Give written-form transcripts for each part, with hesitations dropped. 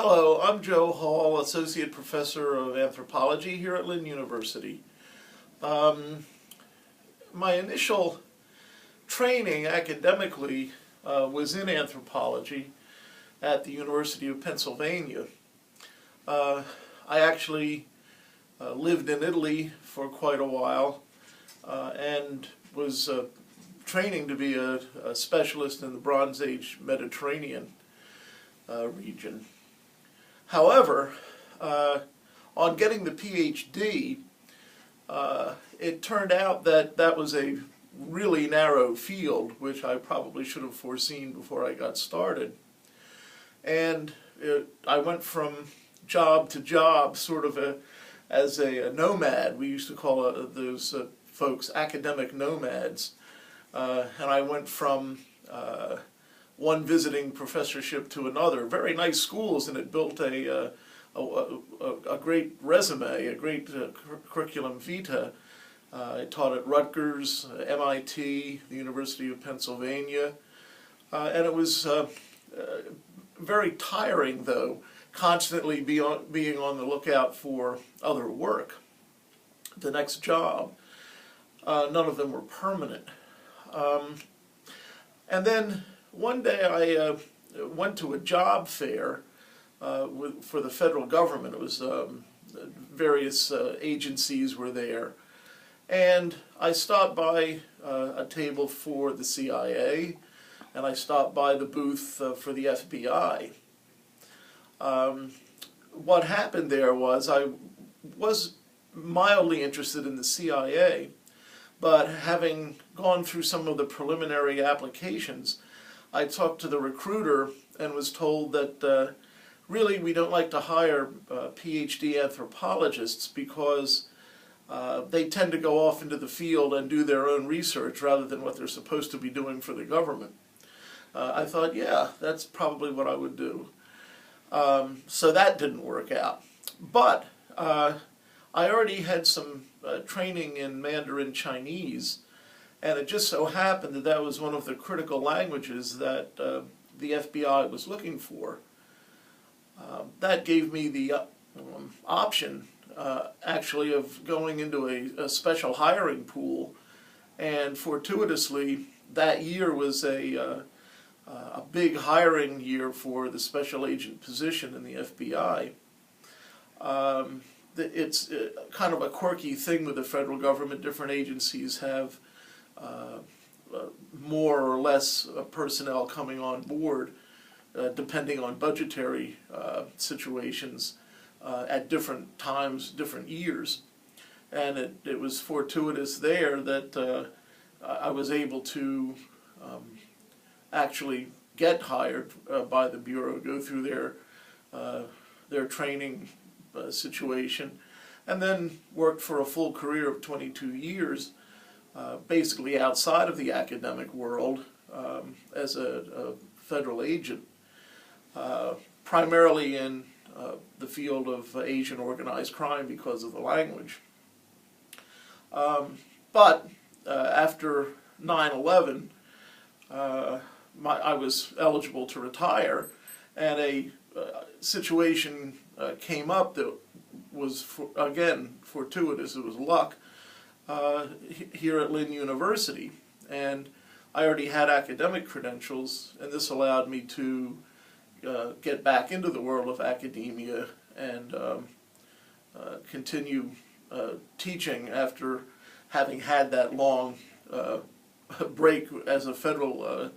Hello, I'm Joe Hall, Associate Professor of Anthropology here at Lynn University. My initial training academically was in anthropology at the University of Pennsylvania. I actually lived in Italy for quite a while and was training to be a specialist in the Bronze Age Mediterranean region. However, on getting the PhD, it turned out that that was a really narrow field, which I probably should have foreseen before I got started. And I went from job to job, sort of as a nomad. We used to call those folks academic nomads. And I went from one visiting professorship to another. Very nice schools, and it built a great resume, a great curriculum vitae. I taught at Rutgers, MIT, the University of Pennsylvania, and it was very tiring, though, constantly being on the lookout for other work, the next job. None of them were permanent. And then one day I went to a job fair for the federal government. It was various agencies were there. And I stopped by a table for the CIA, and I stopped by the booth for the FBI. What happened there was I was mildly interested in the CIA, but having gone through some of the preliminary applications, I talked to the recruiter and was told that really we don't like to hire PhD anthropologists because they tend to go off into the field and do their own research rather than what they're supposed to be doing for the government. I thought, yeah, that's probably what I would do. So that didn't work out. But I already had some training in Mandarin Chinese, and it just so happened that that was one of the critical languages that the FBI was looking for. That gave me the option, actually, of going into a special hiring pool, and fortuitously, that year was a big hiring year for the special agent position in the FBI. It's kind of a quirky thing with the federal government. Different agencies have more or less personnel coming on board depending on budgetary situations at different times, different years. And it was fortuitous there that I was able to actually get hired by the Bureau, go through their training situation, and then worked for a full career of 22 years, basically outside of the academic world as a federal agent, primarily in the field of Asian organized crime because of the language. But after 9/11, I was eligible to retire, and a situation came up that was, again, fortuitous. It was luck here at Lynn University. And I already had academic credentials, and this allowed me to get back into the world of academia and continue teaching after having had that long break as a federal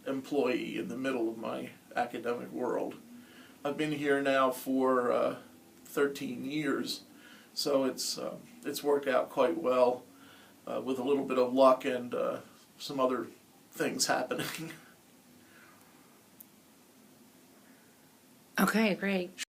employee in the middle of my academic world. I've been here now for 13 years, so it's worked out quite well with a little bit of luck and some other things happening. Okay, great.